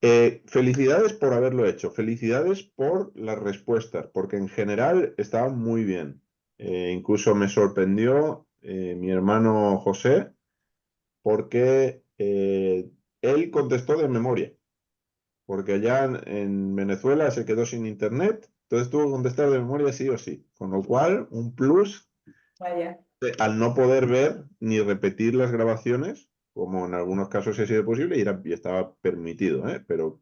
Felicidades por haberlo hecho, felicidades por las respuestas, porque en general estaban muy bien. Incluso me sorprendió mi hermano José, porque él contestó de memoria, porque allá en Venezuela se quedó sin internet, entonces tuvo que contestar de memoria sí o sí, con lo cual un plus Vaya. al no poder ver ni repetir las grabaciones, como en algunos casos sí ha sido posible y estaba permitido, ¿eh? Pero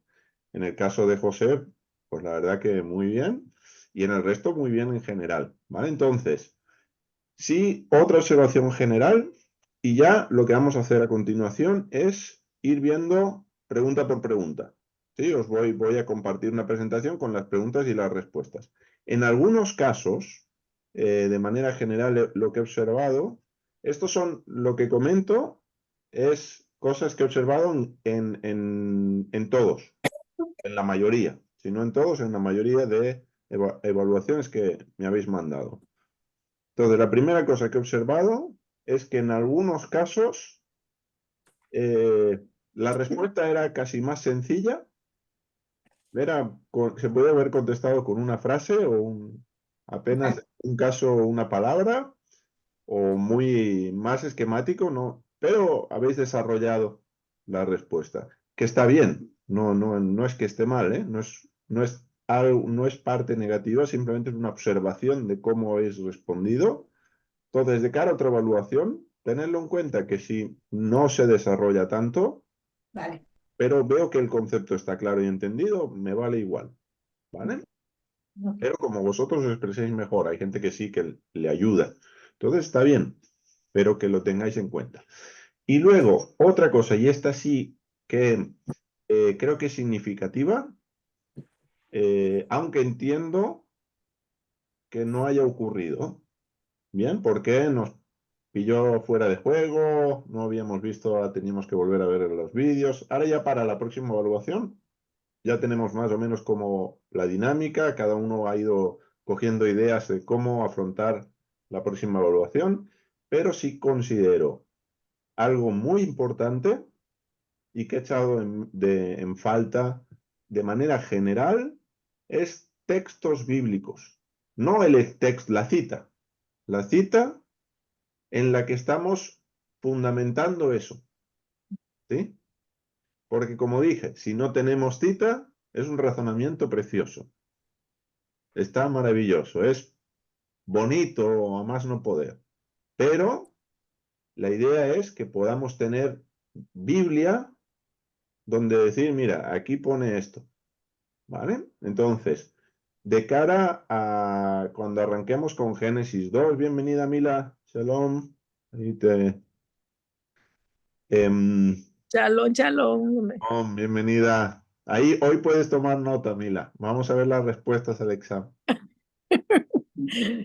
en el caso de José, pues la verdad que muy bien, y en el resto muy bien en general, ¿vale? Entonces, sí, otra observación general, y ya lo que vamos a hacer a continuación es ir viendo pregunta por pregunta. Sí, voy a compartir una presentación con las preguntas y las respuestas. En algunos casos, de manera general, lo que he observado, estos son lo que comento, es cosas que he observado en todos, en la mayoría, si no en todos, en la mayoría de evaluaciones que me habéis mandado. Entonces, la primera cosa que he observado es que en algunos casos la respuesta era casi más sencilla. Se puede haber contestado con una frase o apenas un caso, una palabra, o muy más esquemático, ¿no? Pero habéis desarrollado la respuesta, que está bien, no es que esté mal, ¿eh? No es parte negativa, simplemente es una observación de cómo habéis respondido. Entonces, de cara a otra evaluación, tenerlo en cuenta que si no se desarrolla tanto, Vale. pero veo que el concepto está claro y entendido, me vale igual, ¿vale? Ok. Pero como vosotros os expreséis mejor, hay gente que sí que le ayuda. Entonces está bien, pero que lo tengáis en cuenta. Y luego, otra cosa, y esta sí que creo que es significativa, aunque entiendo que no haya ocurrido. Bien, porque nos pilló fuera de juego, no habíamos visto, teníamos que volver a ver los vídeos. Ahora ya para la próxima evaluación ya tenemos más o menos como la dinámica, cada uno ha ido cogiendo ideas de cómo afrontar la próxima evaluación, pero sí considero algo muy importante y que he echado en falta de manera general es textos bíblicos, no el texto, la cita en la que estamos fundamentando eso, ¿sí? Porque como dije, si no tenemos cita, es un razonamiento precioso, está maravilloso, es bonito a más no poder, pero la idea es que podamos tener Biblia donde decir, mira, aquí pone esto, ¿vale? Entonces, de cara a cuando arranquemos con Génesis 2, bienvenida Mila, Shalom, ahí em, Chalón, chalón. bienvenida. Ahí hoy puedes tomar nota, Mila. Vamos a ver las respuestas al examen.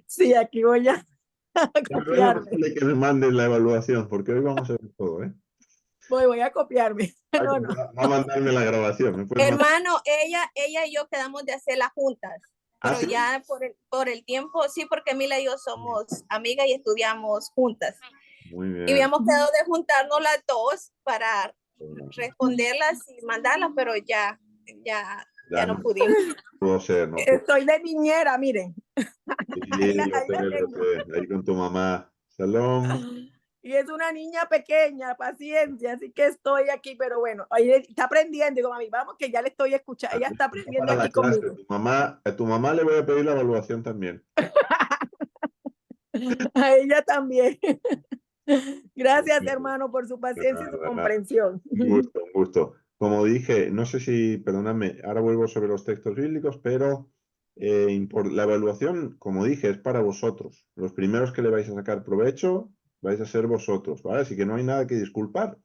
Sí, aquí voy a Pero voy a copiarme. pedirle que me mandes la evaluación, porque hoy vamos a ver todo, ¿eh? Voy a copiarme. No, no. Va a mandarme la grabación. ¿Me puedes mandar? Hermano, ella y yo quedamos de hacerlas juntas, ¿Ah, pero sí? ya por el tiempo, sí, porque Mila y yo somos amigas y estudiamos juntas. Muy Y bien. habíamos quedado de juntarnos las dos para responderlas y mandarlas, pero ya Ya no no pudimos. puedo ser, no puedo. Estoy de niñera, miren. Sí, lo Ahí sé, la lo tengo. sé. Ahí con tu mamá. Shalom. Y es una niña pequeña, paciencia, así que estoy aquí, pero bueno, ahí está aprendiendo. Digo, mami, vamos, que ya le estoy escuchando. Ella está aprendiendo Para la aquí clase. conmigo. A tu mamá le voy a pedir la evaluación también. A ella también. Gracias, hermano, por su paciencia y su Nada, comprensión. un gusto, un gusto. Como dije, no sé si, perdóname, ahora vuelvo sobre los textos bíblicos, pero la evaluación, como dije, es para vosotros. Los primeros que le vais a sacar provecho vais a ser vosotros, ¿vale? Así que no hay nada que disculpar.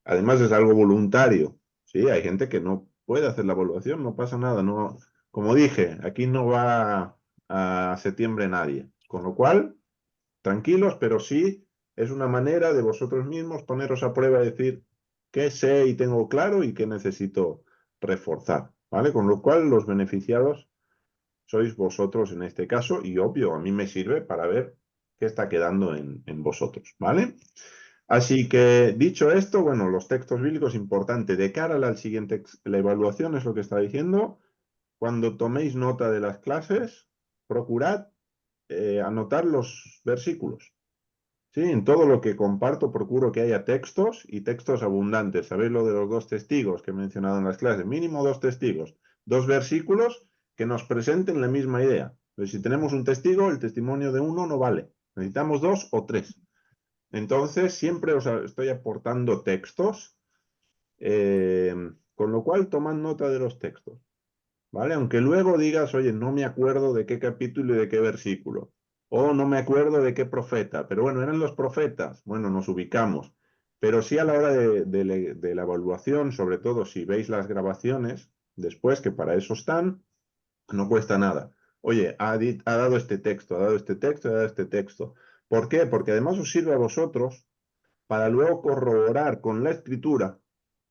Además es algo voluntario, ¿sí? Hay gente que no puede hacer la evaluación, no pasa nada. No, como dije, aquí no va a septiembre nadie. Con lo cual, tranquilos, pero sí es una manera de vosotros mismos poneros a prueba y decir qué sé y tengo claro y qué necesito reforzar, ¿vale? Con lo cual los beneficiados sois vosotros en este caso y obvio, a mí me sirve para ver qué está quedando en vosotros, ¿vale? Así que, dicho esto, bueno, los textos bíblicos, importante, de cara a la siguiente, la evaluación es lo que está diciendo. Cuando toméis nota de las clases, procurad anotar los versículos. Sí, en todo lo que comparto procuro que haya textos y textos abundantes. ¿Sabéis lo de los 2 testigos que he mencionado en las clases? Mínimo 2 testigos, 2 versículos que nos presenten la misma idea. Pero si tenemos un testigo, el testimonio de uno no vale. Necesitamos 2 o 3. Entonces, siempre os estoy aportando textos, con lo cual tomad nota de los textos. ¿Vale? Aunque luego digas, oye, no me acuerdo de qué capítulo y de qué versículo, o no me acuerdo de qué profeta, pero bueno, eran los profetas, bueno, nos ubicamos. Pero sí a la hora de la evaluación, sobre todo si veis las grabaciones, después, que para eso están, no cuesta nada. Oye, ha dado este texto, ha dado este texto, ha dado este texto. ¿Por qué? Porque además os sirve a vosotros para luego corroborar con la escritura,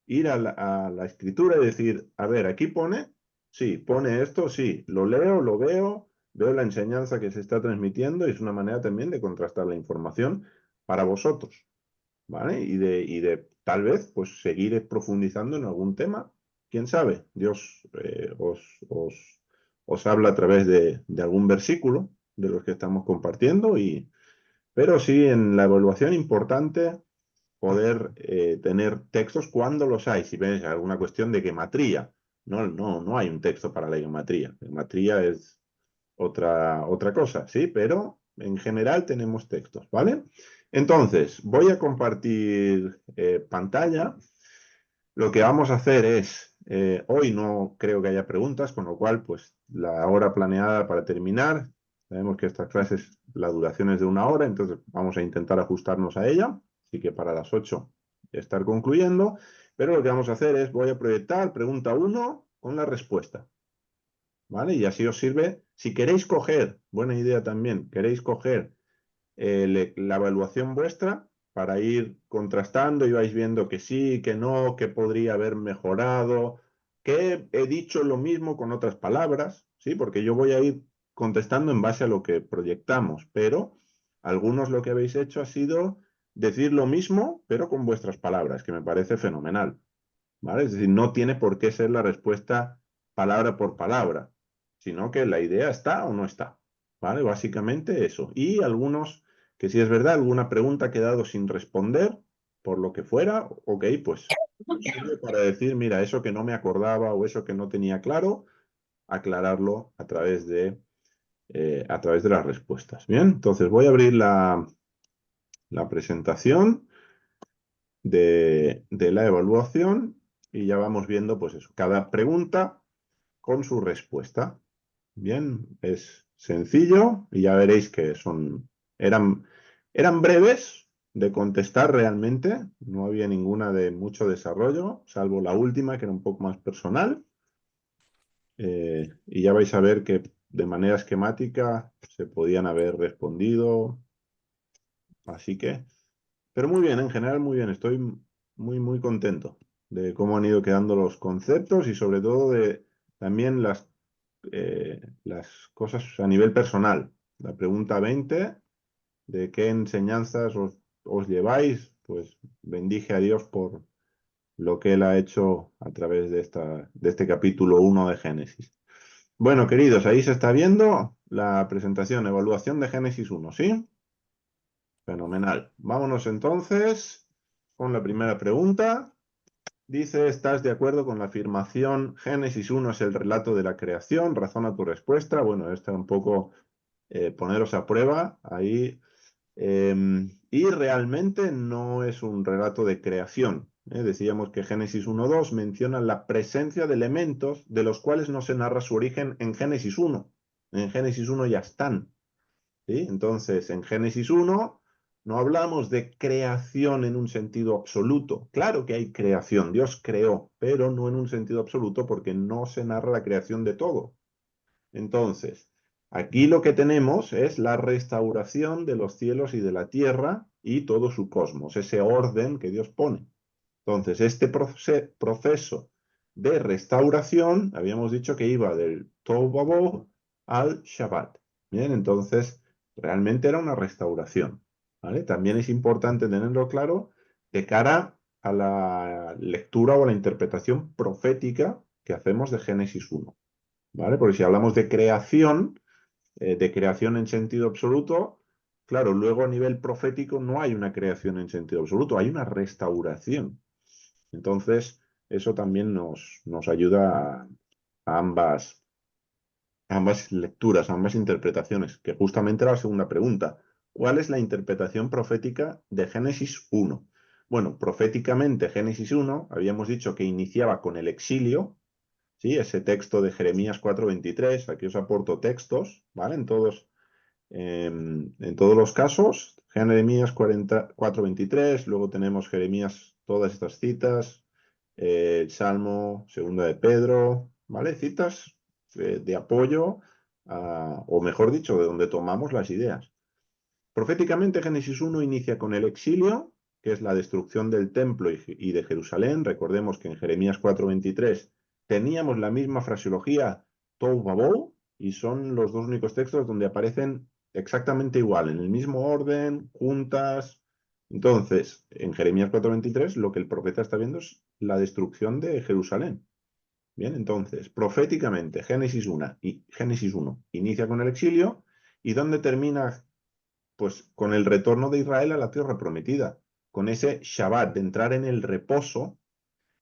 ir a la escritura y decir, a ver, aquí pone, sí, pone esto, sí, lo leo, lo veo, veo la enseñanza que se está transmitiendo y es una manera también de contrastar la información para vosotros, ¿vale? Y de tal vez, pues, seguir profundizando en algún tema, quién sabe, Dios os habla a través de algún versículo de los que estamos compartiendo, pero sí en la evaluación importante poder tener textos cuando los hay. Si ves alguna cuestión de gematría, no hay un texto para la gematría. Gematría es otra cosa, ¿sí? Pero en general tenemos textos, ¿vale? Entonces, voy a compartir pantalla. Lo que vamos a hacer es, hoy no creo que haya preguntas, con lo cual, pues la hora planeada para terminar, sabemos que estas clases, la duración es de 1 hora, entonces vamos a intentar ajustarnos a ella, así que para las 8 estar concluyendo, pero lo que vamos a hacer es, voy a proyectar pregunta 1 con la respuesta, ¿vale? Y así os sirve, si queréis coger, buena idea también, queréis coger la evaluación vuestra para ir contrastando y vais viendo que sí, que no, que podría haber mejorado, que he dicho lo mismo con otras palabras, ¿sí? Porque yo voy a ir contestando en base a lo que proyectamos, pero algunos lo que habéis hecho ha sido decir lo mismo, pero con vuestras palabras, que me parece fenomenal, ¿vale? Es decir, no tiene por qué ser la respuesta palabra por palabra, sino que la idea está o no está, ¿vale? Básicamente eso. Y algunos, que si es verdad, alguna pregunta ha quedado sin responder, por lo que fuera, ok, pues sirve para decir, mira, eso que no me acordaba o eso que no tenía claro, aclararlo a través de las respuestas. Bien, entonces voy a abrir la presentación de la evaluación y ya vamos viendo, pues eso, cada pregunta con su respuesta. Bien, es sencillo y ya veréis que eran breves de contestar realmente, no había ninguna de mucho desarrollo, salvo la última que era un poco más personal. Y ya vais a ver que de manera esquemática se podían haber respondido, así que, pero muy bien, en general muy bien, estoy muy contento de cómo han ido quedando los conceptos y sobre todo de también las cosas a nivel personal. La pregunta 20, ¿de qué enseñanzas os lleváis? Pues bendije a Dios por lo que Él ha hecho a través de este capítulo 1 de Génesis. Bueno, queridos, ahí se está viendo la presentación, evaluación de Génesis 1, ¿sí? Fenomenal. Vámonos entonces con la primera pregunta. Dice, ¿estás de acuerdo con la afirmación Génesis 1 es el relato de la creación? Razona tu respuesta. Bueno, esta un poco poneros a prueba ahí. Y realmente no es un relato de creación. Decíamos que Génesis 1.2 menciona la presencia de elementos de los cuales no se narra su origen en Génesis 1. En Génesis 1 ya están. ¿Sí? Entonces, en Génesis 1 no hablamos de creación en un sentido absoluto. Claro que hay creación, Dios creó, pero no en un sentido absoluto porque no se narra la creación de todo. Entonces, aquí lo que tenemos es la restauración de los cielos y de la tierra y todo su cosmos, ese orden que Dios pone. Entonces, este proceso de restauración, habíamos dicho que iba del Tohu Vabohu al Shabbat. Bien, entonces, realmente era una restauración. ¿vale? También es importante tenerlo claro de cara a la lectura o a la interpretación profética que hacemos de Génesis 1, ¿vale? Porque si hablamos de creación en sentido absoluto, claro, luego a nivel profético no hay una creación en sentido absoluto, hay una restauración. Entonces, eso también nos ayuda a ambas lecturas, a ambas interpretaciones, que justamente era la segunda pregunta. ¿Cuál es la interpretación profética de Génesis 1? Bueno, proféticamente Génesis 1 habíamos dicho que iniciaba con el exilio, ¿sí? Ese texto de Jeremías 4:23, aquí os aporto textos, ¿vale? En todos los casos, Jeremías 4:23, luego tenemos Jeremías, todas estas citas, el Salmo, segunda de Pedro, ¿vale? Citas de apoyo, o mejor dicho, de donde tomamos las ideas. Proféticamente, Génesis 1 inicia con el exilio, que es la destrucción del templo y de Jerusalén. Recordemos que en Jeremías 4:23 teníamos la misma fraseología, Tohu Vabou, y son los dos únicos textos donde aparecen exactamente igual, en el mismo orden, juntas. Entonces, en Jeremías 4:23 lo que el profeta está viendo es la destrucción de Jerusalén. Bien, entonces, proféticamente, Génesis 1 inicia con el exilio, ¿y dónde termina? Pues con el retorno de Israel a la tierra prometida, con ese Shabbat, de entrar en el reposo,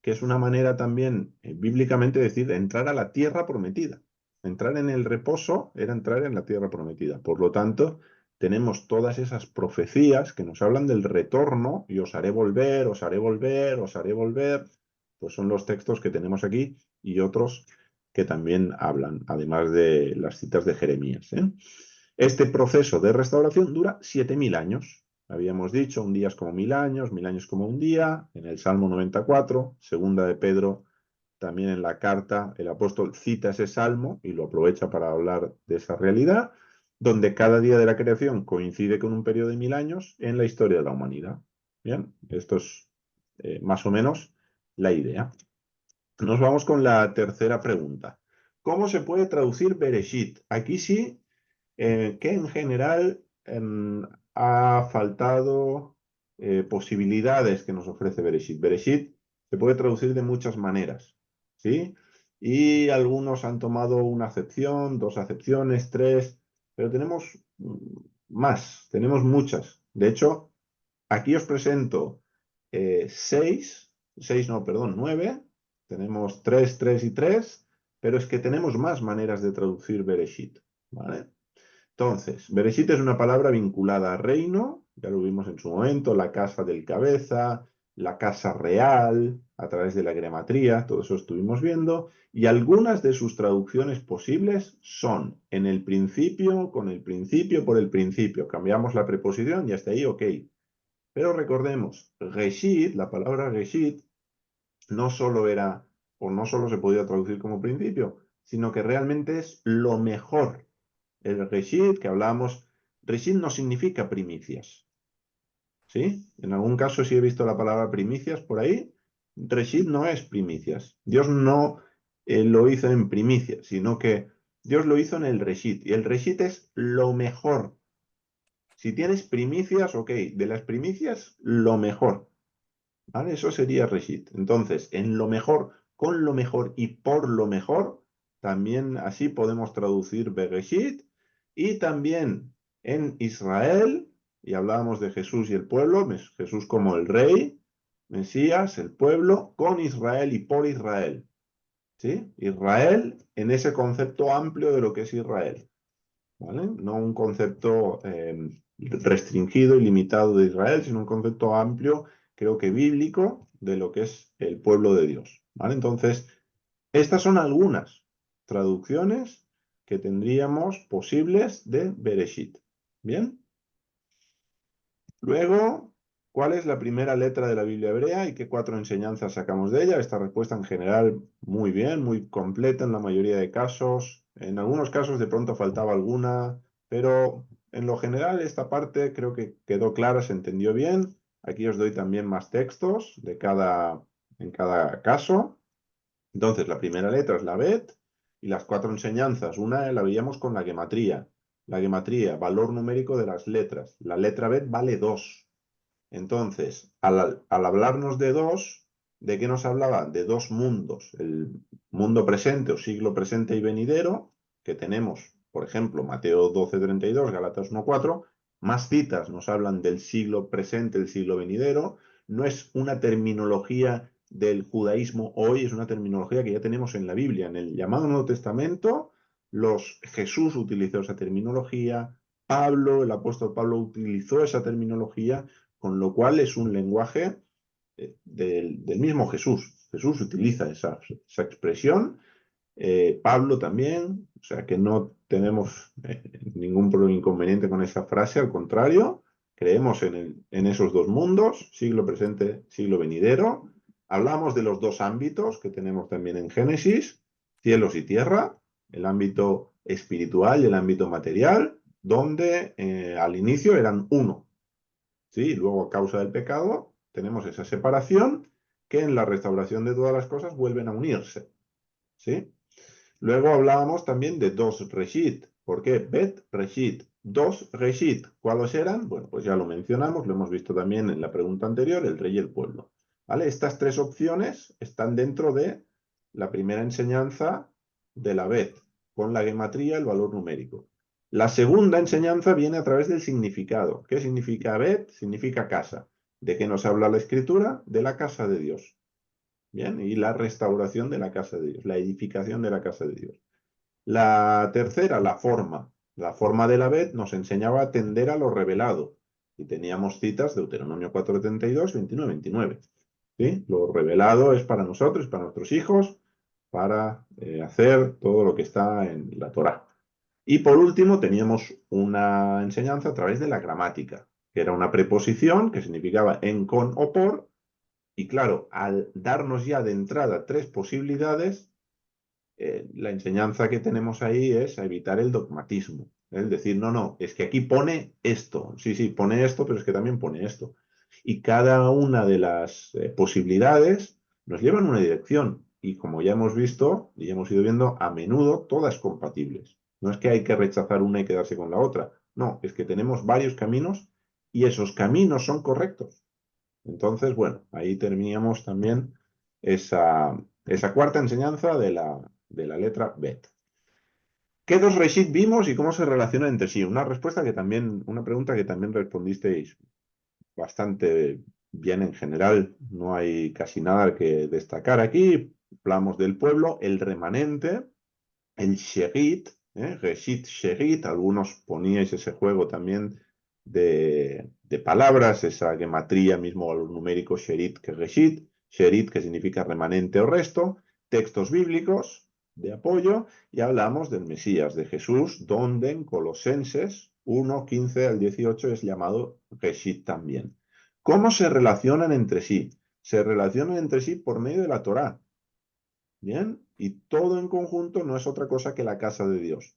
que es una manera también bíblicamente de decir entrar a la tierra prometida. Entrar en el reposo era entrar en la tierra prometida. Por lo tanto, tenemos todas esas profecías que nos hablan del retorno y os haré volver, os haré volver, os haré volver. Pues son los textos que tenemos aquí y otros que también hablan, además de las citas de Jeremías, ¿eh? Este proceso de restauración dura 7.000 años. Habíamos dicho, un día es como 1.000 años como un día, en el Salmo 94, segunda de Pedro, también en la carta, el apóstol cita ese salmo y lo aprovecha para hablar de esa realidad, donde cada día de la creación coincide con un periodo de 1.000 años en la historia de la humanidad. Bien, esto es más o menos la idea. Nos vamos con la tercera pregunta. ¿Cómo se puede traducir Bereshit? Aquí sí que en general ha faltado posibilidades que nos ofrece Bereshit. Bereshit se puede traducir de muchas maneras, ¿sí? Y algunos han tomado una acepción, dos acepciones, tres, pero tenemos más, tenemos muchas. De hecho, aquí os presento nueve. Tenemos tres y tres, pero es que tenemos más maneras de traducir Bereshit, ¿vale? Entonces, Bereshit es una palabra vinculada a reino, ya lo vimos en su momento, la casa del cabeza, la casa real, a través de la grematría, todo eso estuvimos viendo, y algunas de sus traducciones posibles son en el principio, con el principio, por el principio. Cambiamos la preposición y hasta ahí, ok. Pero recordemos, Reshit, la palabra Reshit, no solo era, o no solo se podía traducir como principio, sino que realmente es lo mejor. El Reshit, que hablábamos, Reshit no significa primicias. ¿Sí? En algún caso sí he visto la palabra primicias por ahí. Reshit no es primicias. Dios no lo hizo en primicias, sino que Dios lo hizo en el Reshit. Y el Reshit es lo mejor. Si tienes primicias, ok, de las primicias, lo mejor. ¿Vale? Eso sería Reshit. Entonces, en lo mejor, con lo mejor y por lo mejor, también así podemos traducir Bereshit. Y también en Israel, y hablábamos de Jesús y el pueblo, Jesús como el rey, Mesías, el pueblo, con Israel y por Israel. ¿Sí? Israel en ese concepto amplio de lo que es Israel. ¿Vale? No un concepto restringido y limitado de Israel, sino un concepto amplio, creo que bíblico, de lo que es el pueblo de Dios. ¿Vale? Entonces, estas son algunas traducciones que tendríamos posibles de Bereshit. ¿Bien? Luego, ¿cuál es la primera letra de la Biblia hebrea y qué 4 enseñanzas sacamos de ella? Esta respuesta en general muy bien, muy completa en la mayoría de casos. En algunos casos de pronto faltaba alguna, pero en lo general esta parte creo que quedó clara, se entendió bien. Aquí os doy también más textos en cada caso. Entonces, la primera letra es la Bet y las 4 enseñanzas. Una la veíamos con la gematría. la gematría, valor numérico de las letras. La letra Bet vale 2. Entonces, al hablarnos de 2, ¿de qué nos hablaba? De dos mundos. El mundo presente o siglo presente y venidero, que tenemos, por ejemplo, Mateo 12:32, Gálatas 1:4. Más citas nos hablan del siglo presente, el siglo venidero. No es una terminología del judaísmo hoy, es una terminología que ya tenemos en la Biblia. En el llamado Nuevo Testamento, Jesús utilizó esa terminología, Pablo, el apóstol Pablo utilizó esa terminología, con lo cual es un lenguaje del mismo Jesús. Jesús utiliza esa expresión, Pablo también, o sea que no tenemos ningún inconveniente con esa frase, al contrario, creemos en esos dos mundos, siglo presente, siglo venidero. Hablamos de los dos ámbitos que tenemos también en Génesis, cielos y tierra, el ámbito espiritual y el ámbito material, donde al inicio eran uno. ¿Sí? Luego, a causa del pecado, tenemos esa separación que en la restauración de todas las cosas vuelven a unirse. ¿Sí? Luego hablábamos también de dos reshit. ¿Por qué? Bet reshit. Dos reshit. ¿Cuáles eran? Bueno, pues ya lo mencionamos, lo hemos visto también en la pregunta anterior, el rey y el pueblo. ¿Vale? Estas tres opciones están dentro de la primera enseñanza de la Bet, con la gematría, el valor numérico. La segunda enseñanza viene a través del significado. ¿Qué significa Bet? Significa casa. ¿De qué nos habla la Escritura? De la casa de Dios. Bien, y la restauración de la casa de Dios, la edificación de la casa de Dios. La tercera, la forma. La forma de la Bet nos enseñaba a atender a lo revelado. Y teníamos citas de Deuteronomio 4:32, 29, 29. ¿Sí? Lo revelado es para nosotros, para nuestros hijos, para hacer todo lo que está en la Torá. Y por último, teníamos una enseñanza a través de la gramática, que era una preposición que significaba en, con o por. Y claro, al darnos ya de entrada tres posibilidades, la enseñanza que tenemos ahí es a evitar el dogmatismo. Es decir, no, no, es que aquí pone esto. Sí, sí, pone esto, pero es que también pone esto. Y cada una de las posibilidades nos lleva en una dirección. Y como ya hemos visto y hemos ido viendo, a menudo todas compatibles. No es que hay que rechazar una y quedarse con la otra. No, es que tenemos varios caminos y esos caminos son correctos. Entonces, bueno, ahí terminamos también esa cuarta enseñanza de la letra Bet. ¿Qué dos reshit vimos y cómo se relacionan entre sí? Una pregunta que también respondisteis bastante bien en general. No hay casi nada que destacar aquí. Hablamos del pueblo, el remanente, el sherit, reshit, sherit. Algunos poníais ese juego también de palabras, esa gematría, mismo valor numérico, sherit que reshit. Sherit, que significa remanente o resto. Textos bíblicos de apoyo. Y hablamos del Mesías, de Jesús, donde en Colosenses 1:15 al 18 es llamado reshit también. ¿Cómo se relacionan entre sí? Se relacionan entre sí por medio de la Torá. ¿Bien? Y todo en conjunto no es otra cosa que la casa de Dios.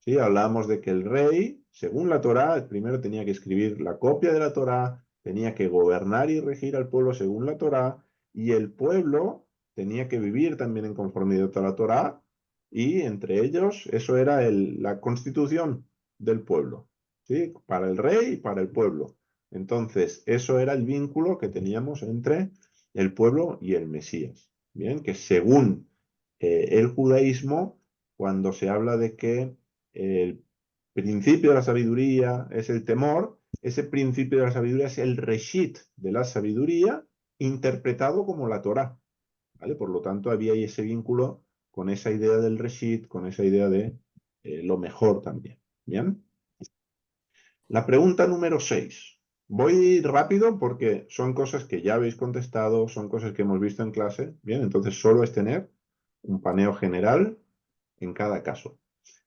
¿Sí? Hablamos de que el rey, según la Torá, primero tenía que escribir la copia de la Torá, tenía que gobernar y regir al pueblo según la Torá, y el pueblo tenía que vivir también en conformidad a la Torá, y entre ellos eso era la constitución del pueblo, ¿sí? Para el rey y para el pueblo. Entonces, eso era el vínculo que teníamos entre el pueblo y el Mesías. Bien, que según el judaísmo, cuando se habla de que el principio de la sabiduría es el temor, ese principio de la sabiduría es el reshit de la sabiduría interpretado como la Torá, ¿vale? Por lo tanto, había ahí ese vínculo con esa idea del reshit, con esa idea de lo mejor también. ¿Bien? La pregunta número 6. Voy rápido porque son cosas que ya habéis contestado, son cosas que hemos visto en clase. Bien, entonces solo es tener un paneo general en cada caso.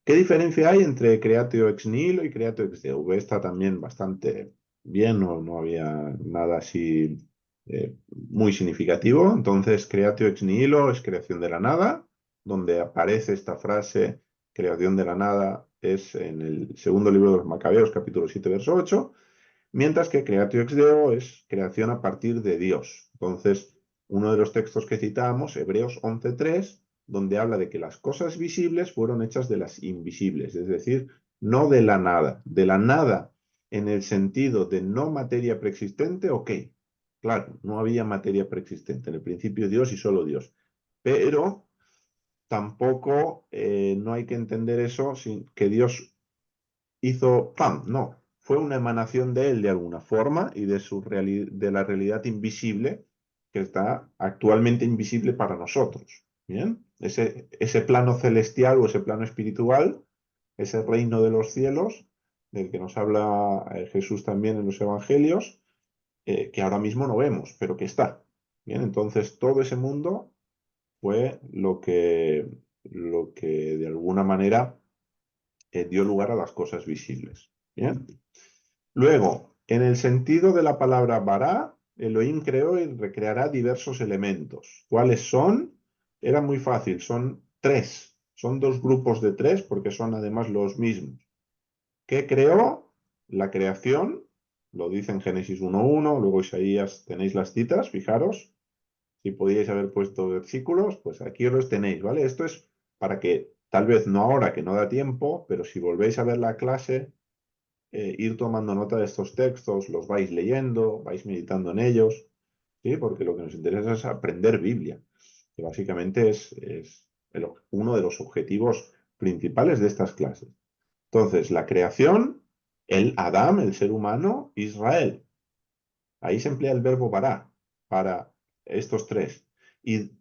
¿Qué diferencia hay entre creatio ex nihilo y creatio ex Deo? Está también bastante bien, no había nada así muy significativo. Entonces, creatio ex nihilo es creación de la nada, donde aparece esta frase, creación de la nada, es en el segundo libro de los Macabeos, capítulo 7, verso 8, mientras que creatio ex Deo es creación a partir de Dios. Entonces, uno de los textos que citamos, Hebreos 11:3, donde habla de que las cosas visibles fueron hechas de las invisibles, es decir, no de la nada. De la nada en el sentido de no materia preexistente, ok. Claro, no había materia preexistente. En el principio Dios y solo Dios. Pero tampoco no hay que entender eso sin que Dios hizo ¡pam! No. Fue una emanación de él de alguna forma y de, de la realidad invisible que está actualmente invisible para nosotros. ¿Bien? Ese plano celestial o ese plano espiritual, ese reino de los cielos, del que nos habla Jesús también en los evangelios, que ahora mismo no vemos, pero que está. Bien, entonces todo ese mundo fue lo que de alguna manera dio lugar a las cosas visibles. Bien. Luego, en el sentido de la palabra bara, Elohim creó y recreará diversos elementos. ¿Cuáles son? Era muy fácil, son tres. Son dos grupos de tres porque son además los mismos. ¿Qué creó? La creación, lo dice en Génesis 1.1, luego Isaías tenéis las citas, fijaros. Si podíais haber puesto versículos, pues aquí los tenéis, ¿vale? Esto es para que, tal vez no ahora que no da tiempo, pero si volvéis a ver la clase, ir tomando nota de estos textos, los vais leyendo, vais meditando en ellos, ¿sí? Porque lo que nos interesa es aprender Biblia, que básicamente es uno de los objetivos principales de estas clases. Entonces, la creación, el Adam, el ser humano, Israel. Ahí se emplea el verbo bara para estos tres. ¿Y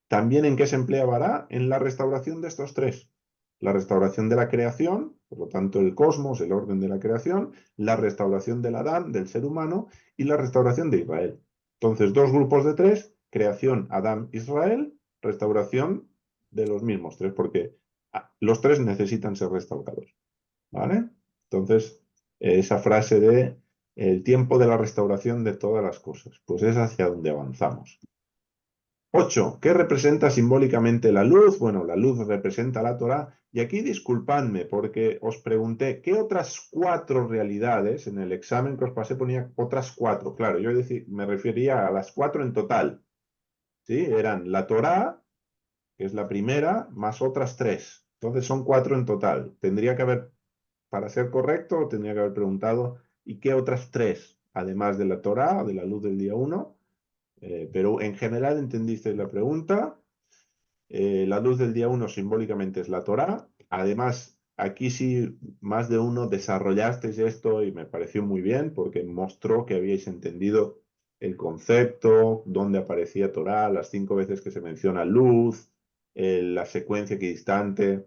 también en qué se emplea bara? En la restauración de estos tres. La restauración de la creación, por lo tanto el cosmos, el orden de la creación, la restauración del Adán, del ser humano, y la restauración de Israel. Entonces, dos grupos de tres, creación, Adán, Israel, restauración de los mismos tres, porque los tres necesitan ser restaurados. ¿Vale? Entonces, esa frase de el tiempo de la restauración de todas las cosas, pues es hacia donde avanzamos. 8. ¿Qué representa simbólicamente la luz? Bueno, la luz representa la Torá. Y aquí disculpadme porque os pregunté qué otras 4 realidades, en el examen que os pasé ponía otras 4. Claro, yo me refería a las 4 en total. ¿Sí? Eran la Torá, que es la primera, más otras 3. Entonces son 4 en total. Tendría que haber, para ser correcto, tendría que haber preguntado, ¿y qué otras 3? Además de la Torá, de la luz del día 1. Pero en general entendiste la pregunta. La luz del día 1 simbólicamente es la Torá. Además, aquí sí, más de uno desarrollasteis esto y me pareció muy bien porque mostró que habíais entendido el concepto, dónde aparecía Torá, las 5 veces que se menciona luz, la secuencia equidistante,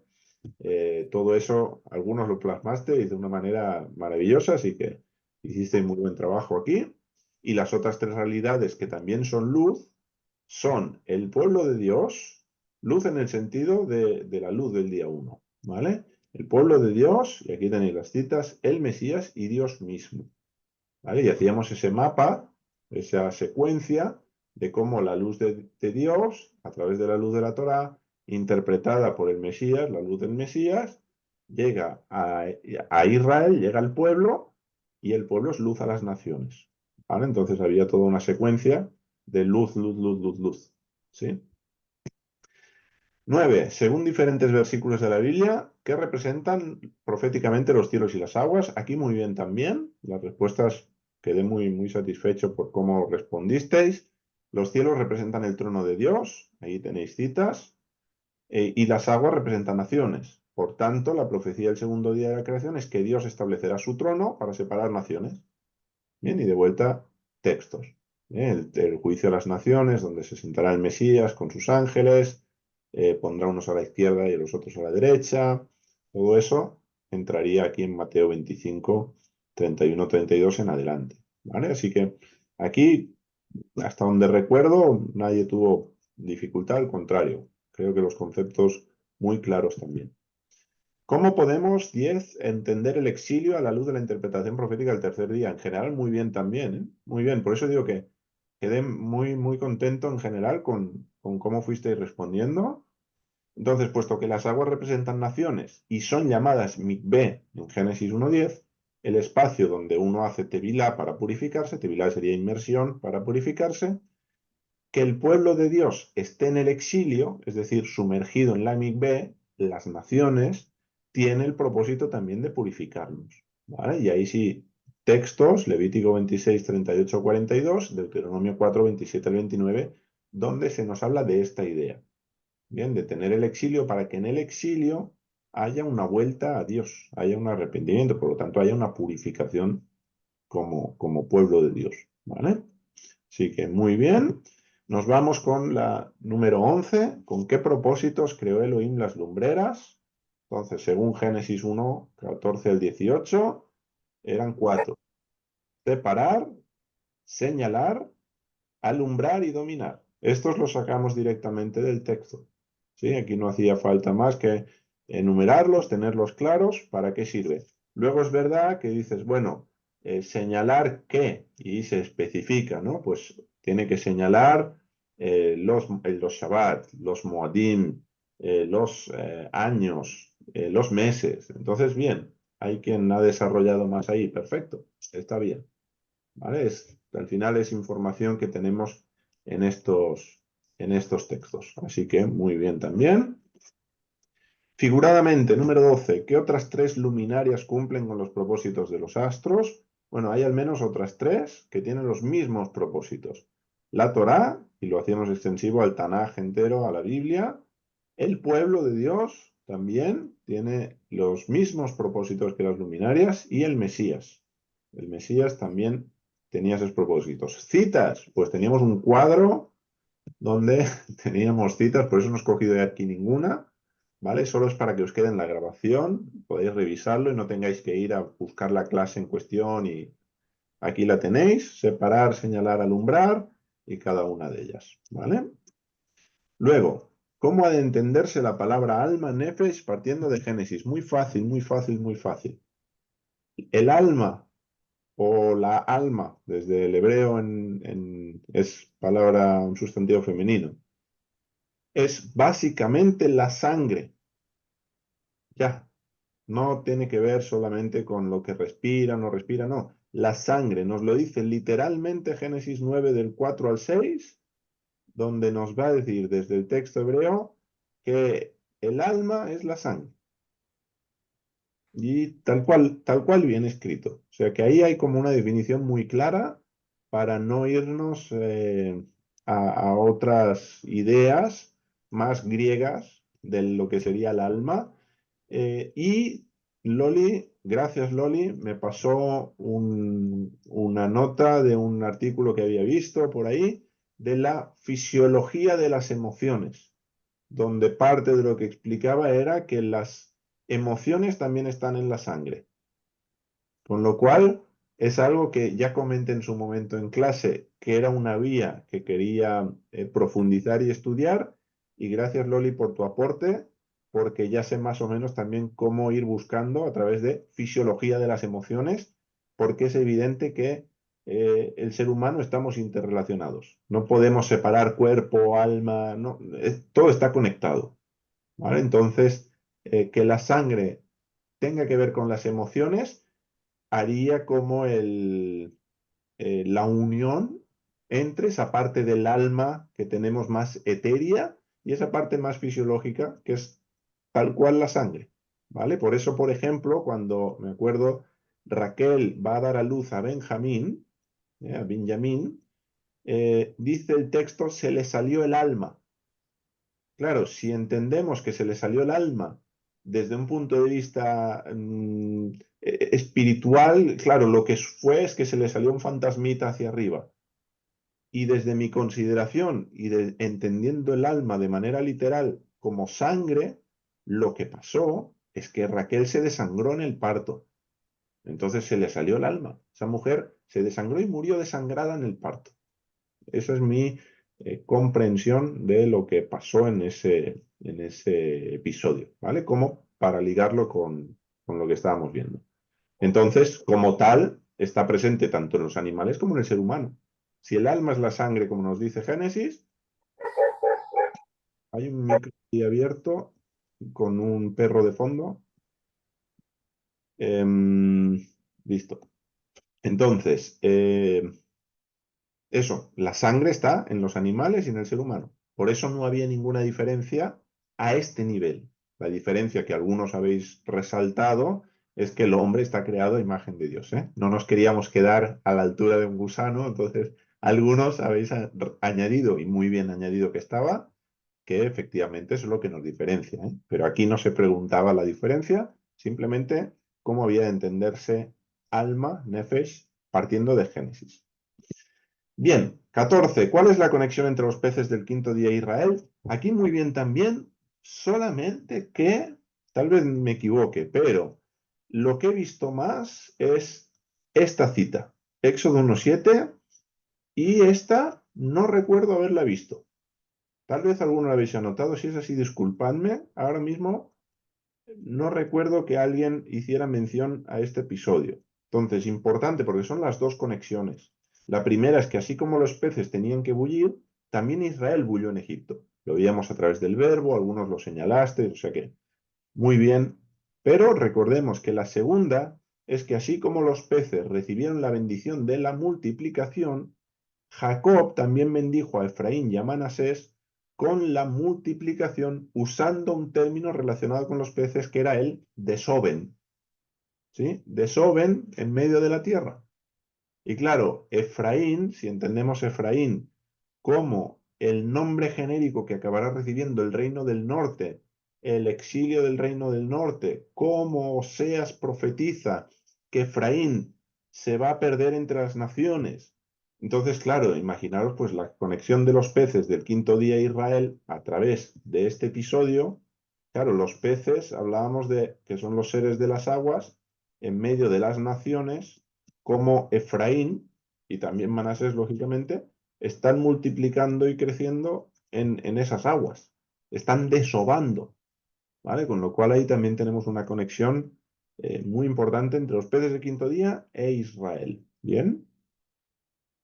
todo eso, algunos lo plasmasteis de una manera maravillosa, así que hicisteis muy buen trabajo aquí. Y las otras 3 realidades que también son luz son el pueblo de Dios, luz en el sentido de la luz del día 1, ¿vale? El pueblo de Dios, y aquí tenéis las citas, el Mesías y Dios mismo, ¿vale? Y hacíamos ese mapa, esa secuencia de cómo la luz de Dios, a través de la luz de la Torá, interpretada por el Mesías, la luz del Mesías, llega a Israel, llega al pueblo, y el pueblo es luz a las naciones, ¿vale? Entonces había toda una secuencia de luz, luz, luz, luz, luz, ¿sí? 9. Según diferentes versículos de la Biblia, ¿qué representan proféticamente los cielos y las aguas? Aquí muy bien también. Las respuestas quedé muy, muy satisfecho por cómo respondisteis. Los cielos representan el trono de Dios. Ahí tenéis citas. Y las aguas representan naciones. Por tanto, la profecía del segundo día de la creación es que Dios establecerá su trono para separar naciones. Bien, y de vuelta, textos. El juicio de las naciones, donde se sentará el Mesías con sus ángeles, pondrá unos a la izquierda y los otros a la derecha. Todo eso entraría aquí en Mateo 25, 31, 32 en adelante. ¿Vale? Así que aquí, hasta donde recuerdo, nadie tuvo dificultad, al contrario. Creo que los conceptos muy claros también. ¿Cómo podemos, 10, entender el exilio a la luz de la interpretación profética del tercer día? En general, muy bien también, ¿eh? Muy bien. Por eso digo que quedé muy, muy contento en general con cómo fuisteis respondiendo. Entonces, puesto que las aguas representan naciones y son llamadas mikvé en Génesis 1.10, el espacio donde uno hace tevilá para purificarse, tevilá sería inmersión para purificarse, que el pueblo de Dios esté en el exilio, es decir, sumergido en la mikvé, las naciones, tiene el propósito también de purificarnos, ¿vale? Y ahí sí, textos, Levítico 26, 38, 42, Deuteronomio 4, 27 al 29, donde se nos habla de esta idea, ¿bien? De tener el exilio para que en el exilio haya una vuelta a Dios, haya un arrepentimiento, por lo tanto haya una purificación como pueblo de Dios, ¿vale? Así que muy bien. Nos vamos con la número 11. ¿Con qué propósitos creó Elohim las lumbreras? Entonces, según Génesis 1, 14 al 18, eran 4. Separar, señalar, alumbrar y dominar. Estos los sacamos directamente del texto. ¿Sí? Aquí no hacía falta más que enumerarlos, tenerlos claros. ¿Para qué sirve? Luego es verdad que dices, bueno, señalar qué, y se especifica, ¿no? Pues tiene que señalar los Shabbat, los Moadim, los años, los meses. Entonces, bien, hay quien ha desarrollado más ahí. Perfecto, está bien. ¿Vale? Al final es información que tenemos en estos textos. Así que muy bien también. Figuradamente, número 12. ¿Qué otras 3 luminarias cumplen con los propósitos de los astros? Bueno, hay al menos otras 3 que tienen los mismos propósitos. La Torá, y lo hacíamos extensivo al Tanaj entero, a la Biblia. El pueblo de Dios también tiene los mismos propósitos que las luminarias. Y el Mesías. El Mesías también tenía esos propósitos. Citas, pues teníamos un cuadro donde teníamos citas, por eso no he escogido de aquí ninguna, ¿vale? Solo es para que os quede en la grabación, podéis revisarlo y no tengáis que ir a buscar la clase en cuestión y aquí la tenéis, separar, señalar, alumbrar y cada una de ellas, ¿vale? Luego, ¿cómo ha de entenderse la palabra alma, nefesh, partiendo de Génesis? Muy fácil, muy fácil, muy fácil. El alma o la alma, desde el hebreo es palabra, un sustantivo femenino, es básicamente la sangre. Ya, no tiene que ver solamente con lo que respira, no respira, no. La sangre nos lo dice literalmente Génesis 9 del 4 al 6, donde nos va a decir desde el texto hebreo que el alma es la sangre. Y tal cual viene escrito. O sea que ahí hay como una definición muy clara para no irnos a otras ideas más griegas de lo que sería el alma. Y Loli, gracias Loli, me pasó una nota de un artículo que había visto por ahí de la fisiología de las emociones, donde parte de lo que explicaba era que las emociones también están en la sangre. Con lo cual, es algo que ya comenté en su momento en clase, que era una vía que quería profundizar y estudiar. Y gracias, Loli, por tu aporte, porque ya sé más o menos también cómo ir buscando a través de fisiología de las emociones, porque es evidente que el ser humano estamos interrelacionados. No podemos separar cuerpo, alma, no, todo está conectado, ¿vale? Entonces, que la sangre tenga que ver con las emociones haría como la unión entre esa parte del alma que tenemos más etérea y esa parte más fisiológica que es tal cual la sangre, ¿vale? Por eso, por ejemplo, cuando me acuerdo, Raquel va a dar a luz a Benjamín, dice el texto, se le salió el alma. Claro, si entendemos que se le salió el alma desde un punto de vista espiritual, claro, lo que fue es que se le salió un fantasmita hacia arriba. Y desde mi consideración y entendiendo el alma de manera literal como sangre, lo que pasó es que Raquel se desangró en el parto. Entonces se le salió el alma. Esa mujer se desangró y murió desangrada en el parto. Esa es mi comprensión de lo que pasó en ese episodio, ¿vale? Como para ligarlo con lo que estábamos viendo. Entonces, como tal, está presente tanto en los animales como en el ser humano. Si el alma es la sangre, como nos dice Génesis, hay un micro ahí abierto con un perro de fondo. Listo. Entonces, eso, la sangre está en los animales y en el ser humano. Por eso no había ninguna diferencia a este nivel. La diferencia que algunos habéis resaltado es que el hombre está creado a imagen de Dios, ¿eh? No nos queríamos quedar a la altura de un gusano, entonces algunos habéis añadido, y muy bien añadido que estaba, que efectivamente eso es lo que nos diferencia, ¿eh? Pero aquí no se preguntaba la diferencia, simplemente cómo había de entenderse alma, nefesh, partiendo de Génesis. Bien, 14. ¿Cuál es la conexión entre los peces del quinto día e Israel? Aquí muy bien también, solamente que, tal vez me equivoque, pero lo que he visto más es esta cita, Éxodo 1:7, y esta no recuerdo haberla visto. Tal vez alguno la habéis anotado, si es así, disculpadme. Ahora mismo no recuerdo que alguien hiciera mención a este episodio. Entonces, importante porque son las dos conexiones. La primera es que así como los peces tenían que bullir, también Israel bulló en Egipto. Lo veíamos a través del verbo, algunos lo señalaste, o sea que muy bien. Pero recordemos que la segunda es que así como los peces recibieron la bendición de la multiplicación, Jacob también bendijo a Efraín y a Manasés con la multiplicación usando un término relacionado con los peces que era el desoben, ¿sí? Desoben en medio de la tierra. Y claro, Efraín, si entendemos Efraín como el nombre genérico que acabará recibiendo el reino del norte, el exilio del reino del norte, como Oseas profetiza que Efraín se va a perder entre las naciones. Entonces, claro, imaginaros pues la conexión de los peces del quinto día a Israel a través de este episodio. Claro, los peces, hablábamos de que son los seres de las aguas en medio de las naciones, como Efraín y también Manasés, lógicamente, están multiplicando y creciendo en esas aguas. Están desovando, ¿vale? Con lo cual ahí también tenemos una conexión muy importante entre los peces de quinto día e Israel. ¿Bien?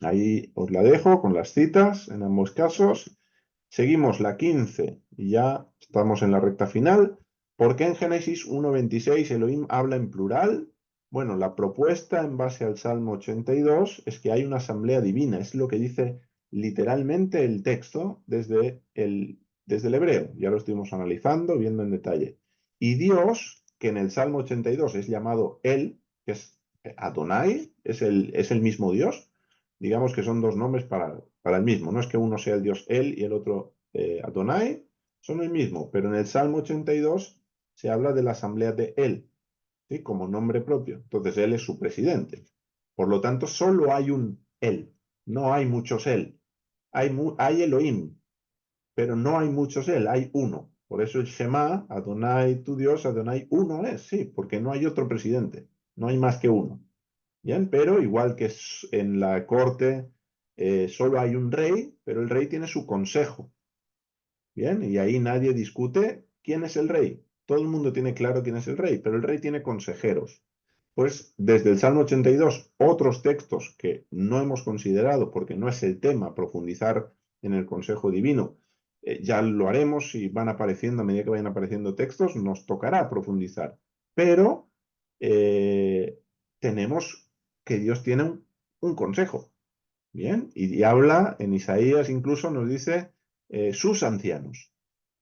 Ahí os la dejo con las citas en ambos casos. Seguimos la 15 y ya estamos en la recta final. ¿Por qué en Génesis 1:26 Elohim habla en plural? Bueno, la propuesta en base al Salmo 82 es que hay una asamblea divina. Es lo que dice literalmente el texto desde el hebreo. Ya lo estuvimos analizando, viendo en detalle. Y Dios, que en el Salmo 82 es llamado Él, que es Adonai, es el mismo Dios. Digamos que son dos nombres para el mismo. No es que uno sea el Dios Él y el otro Adonai, son el mismo. Pero en el Salmo 82 se habla de la asamblea de Él, ¿sí? Como nombre propio. Entonces Él es su presidente. Por lo tanto, solo hay un Él. No hay muchos Él. Hay Elohim, pero no hay muchos Él, hay uno. Por eso el Shema, Adonai tu Dios, Adonai uno es, sí, porque no hay otro presidente. No hay más que uno. Bien, pero igual que en la corte solo hay un rey, pero el rey tiene su consejo. Bien, y ahí nadie discute quién es el rey. Todo el mundo tiene claro quién es el rey, pero el rey tiene consejeros. Pues desde el Salmo 82, otros textos que no hemos considerado porque no es el tema profundizar en el consejo divino, ya lo haremos y van apareciendo, a medida que vayan apareciendo textos, nos tocará profundizar. Pero tenemos que Dios tiene un consejo. Bien, y habla en Isaías, incluso nos dice sus ancianos,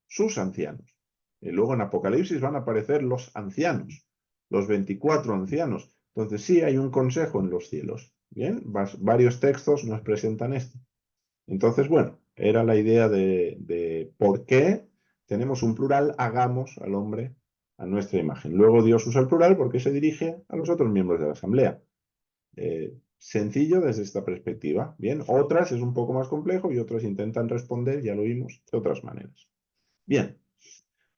sus ancianos. Y luego en Apocalipsis van a aparecer los ancianos, los 24 ancianos. Entonces sí hay un consejo en los cielos. Bien, varios textos nos presentan esto. Entonces, bueno, era la idea de por qué tenemos un plural, hagamos al hombre a nuestra imagen. Luego Dios usa el plural porque se dirige a los otros miembros de la asamblea. Sencillo desde esta perspectiva. Bien, otras es un poco más complejo y otras intentan responder, ya lo vimos, de otras maneras. Bien.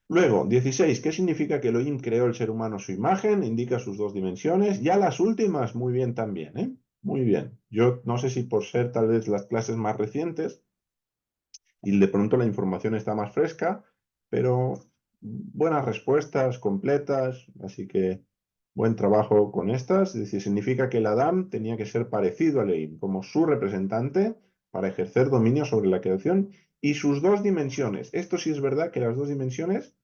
Luego, 16. ¿Qué significa que Elohim creó el ser humano a su imagen? Indica sus dos dimensiones. Ya las últimas, muy bien también, ¿eh? Muy bien. Yo no sé si por ser tal vez las clases más recientes y de pronto la información está más fresca, pero buenas respuestas, completas, así que buen trabajo con estas. Es decir, significa que el Adán tenía que ser parecido a Elohim, como su representante para ejercer dominio sobre la creación y sus dos dimensiones. Esto sí es verdad que las dos dimensiones,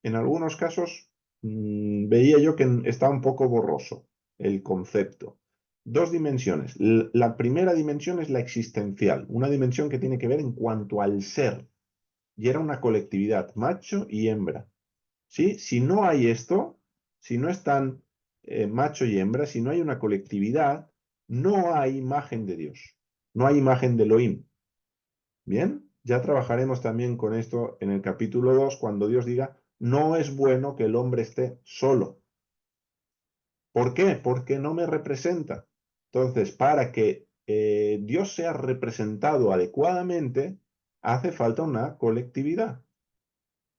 en algunos casos, veía yo que está un poco borroso el concepto. Dos dimensiones. La primera dimensión es la existencial, una dimensión que tiene que ver en cuanto al ser. Y era una colectividad, macho y hembra. ¿sí? Si no hay esto, si no están macho y hembra, si no hay una colectividad, no hay imagen de Dios, no hay imagen de Elohim. Bien, ya trabajaremos también con esto en el capítulo 2, cuando Dios diga, no es bueno que el hombre esté solo. ¿Por qué? Porque no me representa. Entonces, para que Dios sea representado adecuadamente, hace falta una colectividad.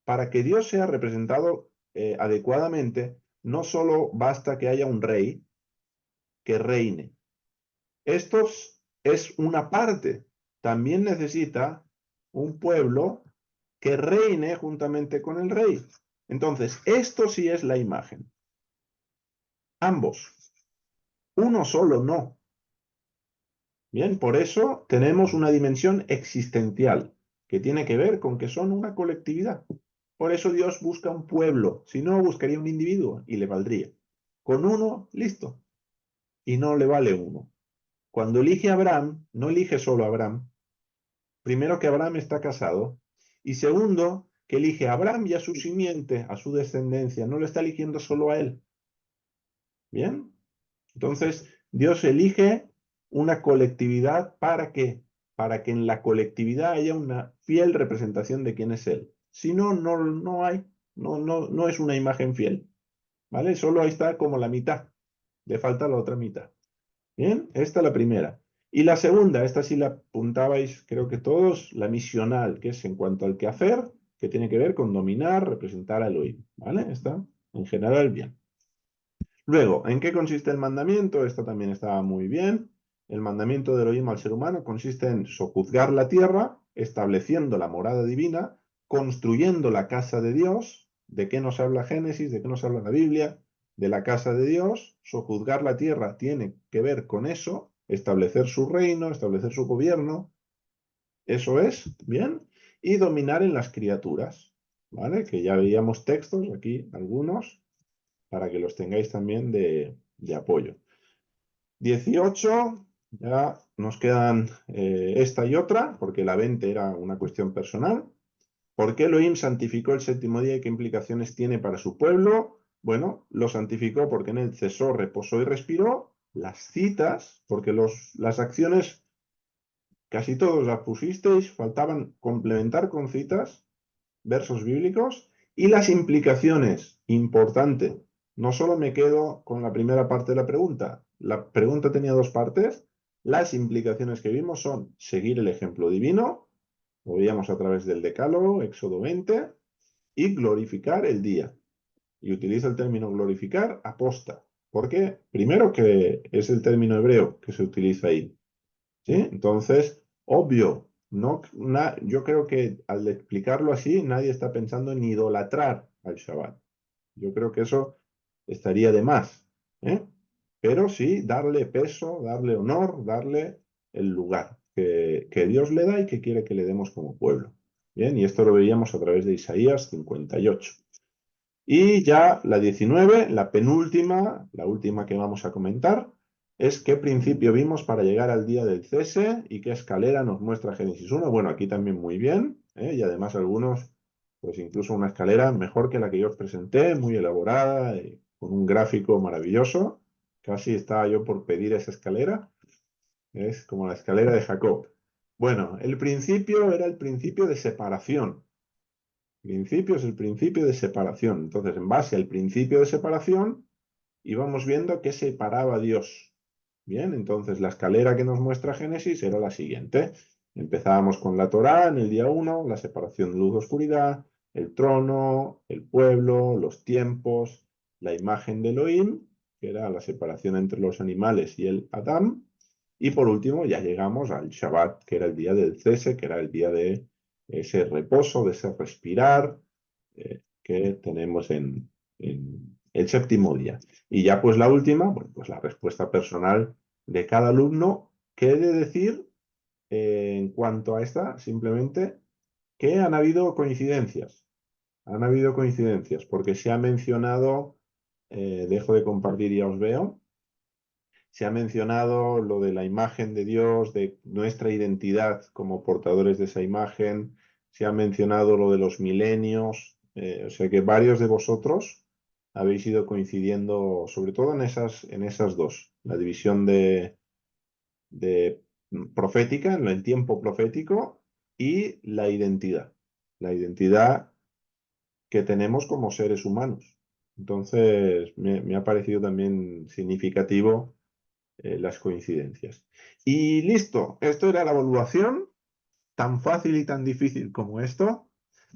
Para que Dios sea representado adecuadamente, no solo basta que haya un rey que reine. Esto es una parte. También necesita un pueblo que reine juntamente con el rey. Entonces, esto sí es la imagen. Ambos. Uno solo no. Bien, por eso tenemos una dimensión existencial que tiene que ver con que son una colectividad. Por eso Dios busca un pueblo, si no buscaría un individuo y le valdría. Con uno, listo. Y no le vale uno. Cuando elige a Abraham, no elige solo a Abraham. Primero que Abraham está casado y segundo que elige a Abraham y a su simiente, a su descendencia. No lo está eligiendo solo a él. Bien. Entonces, Dios elige una colectividad ¿para qué? Para que en la colectividad haya una fiel representación de quién es Él. Si no, no hay, no es una imagen fiel, ¿vale? Solo ahí está como la mitad, le falta la otra mitad. Bien, esta es la primera. Y la segunda, esta sí la apuntabais, creo que todos, la misional, que es en cuanto al quehacer, que tiene que ver con dominar, representar a Elohim, ¿vale? Está en general bien. Luego, ¿en qué consiste el mandamiento? Esto también estaba muy bien. El mandamiento de Elohim al ser humano consiste en sojuzgar la tierra, estableciendo la morada divina, construyendo la casa de Dios. ¿De qué nos habla Génesis? ¿De qué nos habla la Biblia? De la casa de Dios. Sojuzgar la tierra tiene que ver con eso, establecer su reino, establecer su gobierno. Eso es, bien. Y dominar en las criaturas, ¿vale? Que ya veíamos textos aquí, algunos para que los tengáis también de apoyo. 18, ya nos quedan esta y otra, porque la 20 era una cuestión personal. ¿Por qué Elohim santificó el séptimo día y qué implicaciones tiene para su pueblo? Bueno, lo santificó porque en él cesó, reposó y respiró. Las citas, porque las acciones casi todos las pusisteis, faltaban complementar con citas, versos bíblicos, y las implicaciones, importante. No solo me quedo con la primera parte de la pregunta. La pregunta tenía dos partes. Las implicaciones que vimos son seguir el ejemplo divino, lo veíamos a través del Decálogo, Éxodo 20, y glorificar el día. Y utiliza el término glorificar aposta. ¿Por qué? Primero que es el término hebreo que se utiliza ahí. ¿Sí? Entonces, obvio, no, yo creo que al explicarlo así, nadie está pensando en idolatrar al Shabbat. Yo creo que eso estaría de más, ¿eh? Pero sí darle peso, darle honor, darle el lugar que Dios le da y que quiere que le demos como pueblo. Bien, y esto lo veíamos a través de Isaías 58. Y ya la 19, la penúltima, la última que vamos a comentar, es qué principio vimos para llegar al día del cese y qué escalera nos muestra Génesis 1. Bueno, aquí también muy bien, y además algunos, pues incluso una escalera mejor que la que yo os presenté, muy elaborada, con un gráfico maravilloso. Casi estaba yo por pedir esa escalera. Es como la escalera de Jacob. Bueno, el principio era el principio de separación. Principio es el principio de separación. Entonces, en base al principio de separación, íbamos viendo que separaba a Dios. Bien, entonces la escalera que nos muestra Génesis era la siguiente. Empezábamos con la Torá en el día 1, la separación de luz-oscuridad, el trono, el pueblo, los tiempos, la imagen de Elohim, que era la separación entre los animales y el Adán. Y por último, ya llegamos al Shabbat, que era el día del cese, que era el día de ese reposo, de ese respirar que tenemos en el séptimo día. Y ya pues la última, bueno, pues la respuesta personal de cada alumno, ¿qué he de decir en cuanto a esta? Simplemente que han habido coincidencias. Han habido coincidencias porque se ha mencionado, dejo de compartir y ya os veo, se ha mencionado lo de la imagen de Dios, de nuestra identidad como portadores de esa imagen, se ha mencionado lo de los milenios, O sea que varios de vosotros habéis ido coincidiendo, sobre todo en esas dos, la división de profética, en el tiempo profético y la identidad que tenemos como seres humanos. Entonces, me ha parecido también significativo las coincidencias. Y listo, esto era la evaluación, tan fácil y tan difícil como esto.